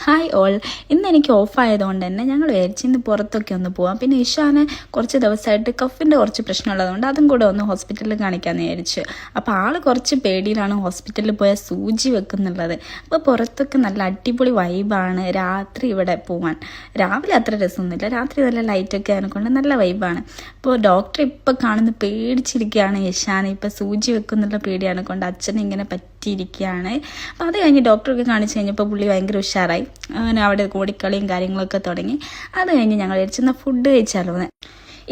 Hi all. ഇന്ന് എനിക്ക് ഓഫായതുകൊണ്ട് തന്നെ ഞങ്ങൾ വിചാരിച്ച് ഇന്ന് പുറത്തൊക്കെ ഒന്ന് പോവാം. പിന്നെ ഇഷാന് കുറച്ച് ദിവസമായിട്ട് കഫിൻ്റെ കുറച്ച് പ്രശ്നമുള്ളതുകൊണ്ട് അതും കൂടെ ഒന്ന് ഹോസ്പിറ്റലിൽ കാണിക്കാമെന്ന് വിചാരിച്ചു. അപ്പോൾ ആൾ കുറച്ച് പേടിയിലാണ് ഹോസ്പിറ്റലിൽ പോയാൽ സൂചി വെക്കുന്നുള്ളത്. അപ്പോൾ പുറത്തൊക്കെ നല്ല അടിപൊളി വൈബാണ് രാത്രി ഇവിടെ പോവാൻ. രാവിലെ അത്ര രസമൊന്നുമില്ല, രാത്രി നല്ല ലൈറ്റൊക്കെ അതിനെക്കൊണ്ട് നല്ല വൈബാണ്. അപ്പോൾ ഡോക്ടർ ഇപ്പോൾ കാണുന്ന പേടിച്ചിരിക്കുകയാണ് ഇഷാന്. ഇപ്പോൾ സൂചി വെക്കുന്നുള്ള പേടിയാണ് കൊണ്ട് അച്ഛനെ ഇങ്ങനെ പറ്റിയിരിക്കുകയാണ്. അപ്പോൾ അത് കഴിഞ്ഞ് ഡോക്ടറൊക്കെ കാണിച്ച് കഴിഞ്ഞപ്പോൾ പുള്ളി ഭയങ്കര ഉഷാറായി. അങ്ങനെ അവിടെ ഓടിക്കളിയും കാര്യങ്ങളൊക്കെ തുടങ്ങി. അത് കഴിഞ്ഞ് ഞങ്ങൾ വിചാരിച്ചെന്നാൽ ഫുഡ് കഴിച്ചാലോ എന്ന്.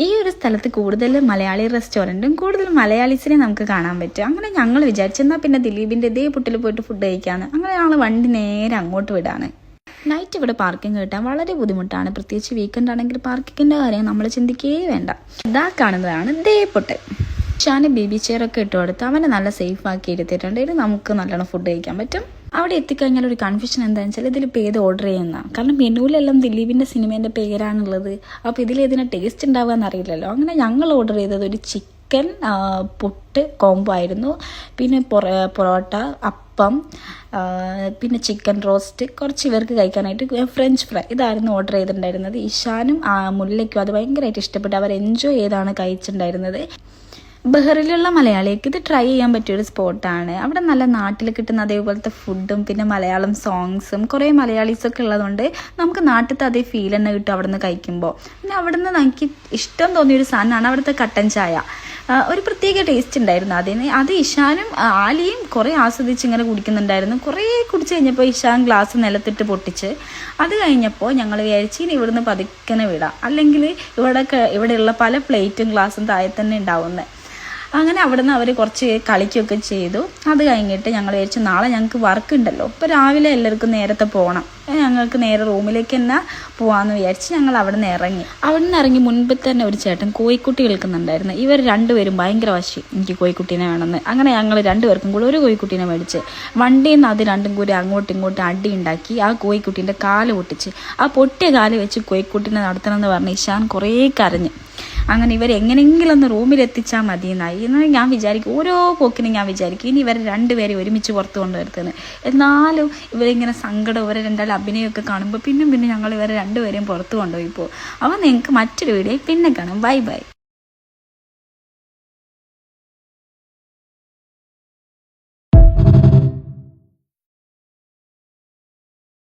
ഈ ഒരു സ്ഥലത്ത് കൂടുതൽ മലയാളി റെസ്റ്റോറൻറ്റും കൂടുതൽ മലയാളീസിനെ നമുക്ക് കാണാൻ പറ്റും. അങ്ങനെ ഞങ്ങൾ വിചാരിച്ചെന്നാൽ പിന്നെ ദിലീപിൻ്റെ ഇതേ പുട്ടിൽ പോയിട്ട് ഫുഡ് കഴിക്കാമെന്ന്. അങ്ങനെ ഞങ്ങൾ വണ്ടി നേരെ അങ്ങോട്ട് വിടാണ്. നൈറ്റ് ഇവിടെ പാർക്കിംഗ് കിട്ടാൻ വളരെ ബുദ്ധിമുട്ടാണ്. പ്രത്യേകിച്ച് വീക്കെൻഡ് ആണെങ്കിൽ പാർക്കിങ്ങിൻ്റെ കാര്യം നമ്മൾ ചിന്തിക്കേ വേണ്ട. ഇതാ കാണുന്നതാണ് ദേ പുട്ട്. ഷാന് ബേബി ചെയറൊക്കെ ഇട്ട് കൊടുത്ത് അവനെ നല്ല സേഫ് ആക്കി എടുത്തിട്ടുണ്ട്. ഇത് നമുക്ക് നല്ലോണം ഫുഡ് കഴിക്കാൻ പറ്റും. അവിടെ എത്തിക്കഴിഞ്ഞാൽ ഒരു കൺഫ്യൂഷൻ എന്താണെന്ന് വെച്ചാൽ ഇതിലിപ്പോൾ ഏത് ഓർഡർ ചെയ്യുന്ന, കാരണം മെനുവിലെല്ലാം ദിലീപിൻ്റെ സിനിമേൻ്റെ പേരാണുള്ളത്. അപ്പോൾ ഇതിലേതിനെ ടേസ്റ്റ് ഉണ്ടാവുക എന്നറിയില്ലല്ലോ. അങ്ങനെ ഞങ്ങൾ ഓർഡർ ചെയ്തത് ഒരു ചിക്കൻ പുട്ട് കോംബോ ആയിരുന്നു. പിന്നെ പൊറോട്ട, അപ്പം, പിന്നെ ചിക്കൻ റോസ്റ്റ്, കുറച്ച് ഇവർക്ക് കഴിക്കാനായിട്ട് ഫ്രഞ്ച് ഫ്രൈ, ഇതായിരുന്നു ഓർഡർ ചെയ്തിട്ടുണ്ടായിരുന്നത്. ഇഷാനും മുല്ലയ്ക്കും അത് ഭയങ്കരമായിട്ട് ഇഷ്ടപ്പെട്ടു. അവർ എൻജോയ് ചെയ്താണ് കഴിച്ചിട്ടുണ്ടായിരുന്നത്. ബഹറിലുള്ള മലയാളിക്ക് ഇത് ട്രൈ ചെയ്യാൻ പറ്റിയൊരു സ്പോട്ടാണ്. അവിടെ നല്ല നാട്ടിൽ കിട്ടുന്ന അതേപോലത്തെ ഫുഡും പിന്നെ മലയാളം സോങ്സും കുറേ മലയാളീസൊക്കെ ഉള്ളതുകൊണ്ട് നമുക്ക് നാട്ടിലത്തെ അതേ ഫീൽ തന്നെ കിട്ടും അവിടെ നിന്ന് കഴിക്കുമ്പോൾ. പിന്നെ അവിടെ നിന്ന് എനിക്ക് ഇഷ്ടം തോന്നിയൊരു സാധനമാണ് അവിടുത്തെ കട്ടൻ ചായ. ഒരു പ്രത്യേക ടേസ്റ്റ് ഉണ്ടായിരുന്നു അതിന്. അത് ഇഷാനും ആലിയും കുറേ ആസ്വദിച്ച് ഇങ്ങനെ കുടിക്കുന്നുണ്ടായിരുന്നു. കുറേ കുടിച്ച് കഴിഞ്ഞപ്പോൾ ഇഷാൻ ഗ്ലാസ് നിലത്തിട്ട് പൊട്ടിച്ച്. അത് കഴിഞ്ഞപ്പോൾ ഞങ്ങൾ വിചാരിച്ച് ഇനി ഇവിടുന്ന് പതുക്കനെ വിടാം, അല്ലെങ്കിൽ ഇവിടെയുള്ള പല പ്ലേറ്റും ഗ്ലാസും താഴെ തന്നെ ഉണ്ടാവുന്നത്. അങ്ങനെ അവിടെ നിന്ന് അവർ കുറച്ച് കളിക്കുകയൊക്കെ ചെയ്തു. അത് കഴിഞ്ഞിട്ട് ഞങ്ങൾ വിചാരിച്ചു നാളെ ഞങ്ങൾക്ക് വർക്ക് ഉണ്ടല്ലോ, ഇപ്പോൾ രാവിലെ എല്ലാവർക്കും നേരത്തെ പോകണം, ഞങ്ങൾക്ക് നേരെ റൂമിലേക്ക് തന്നെ പോകാമെന്ന് വിചാരിച്ച് ഞങ്ങൾ അവിടെ നിന്ന് ഇറങ്ങി മുൻപ് തന്നെ ഒരു ചേട്ടൻ കോഴിക്കുട്ടി കേൾക്കുന്നുണ്ടായിരുന്നു. ഇവർ രണ്ടുപേരും ഭയങ്കര വശി, എനിക്ക് കോഴിക്കുട്ടീനെ വേണമെന്ന്. അങ്ങനെ ഞങ്ങൾ രണ്ടുപേർക്കും കൂടെ ഒരു കോഴിക്കുട്ടീനെ മേടിച്ച് വണ്ടിയിൽ നിന്ന് അത് രണ്ടും കൂടി അങ്ങോട്ടും ഇങ്ങോട്ടും അടി ഉണ്ടാക്കി ആ കോഴിക്കുട്ടീൻ്റെ കാല് പൊട്ടിച്ച്. ആ പൊട്ടിയ കാല് വെച്ച് കോഴിക്കുട്ടീനെ നടത്തണമെന്ന് പറഞ്ഞ് ഇഷാൻ കുറേ കരഞ്ഞ്. അങ്ങനെ ഇവർ എങ്ങനെയെങ്കിലും ഒന്ന് റൂമിലെത്തിച്ചാൽ മതി എന്നായി. എന്നാൽ ഞാൻ വിചാരിക്കും ഓരോ പോക്കിനും ഞാൻ വിചാരിക്കും ഇനി ഇവർ രണ്ടുപേരെ ഒരുമിച്ച് പുറത്ത് കൊണ്ടുവരുത്തുന്നത്. എന്നാലും ഇവരിങ്ങനെ സങ്കടം, ഇവരെ രണ്ടാളും അഭിനയമൊക്കെ കാണുമ്പോൾ പിന്നെ ഞങ്ങൾ ഇവരെ രണ്ടുപേരെയും പുറത്ത് കൊണ്ടുപോയി പോകും. അപ്പോൾ നിങ്ങൾക്ക് മറ്റൊരു വീഡിയോ പിന്നെ കാണാം. Bye bye.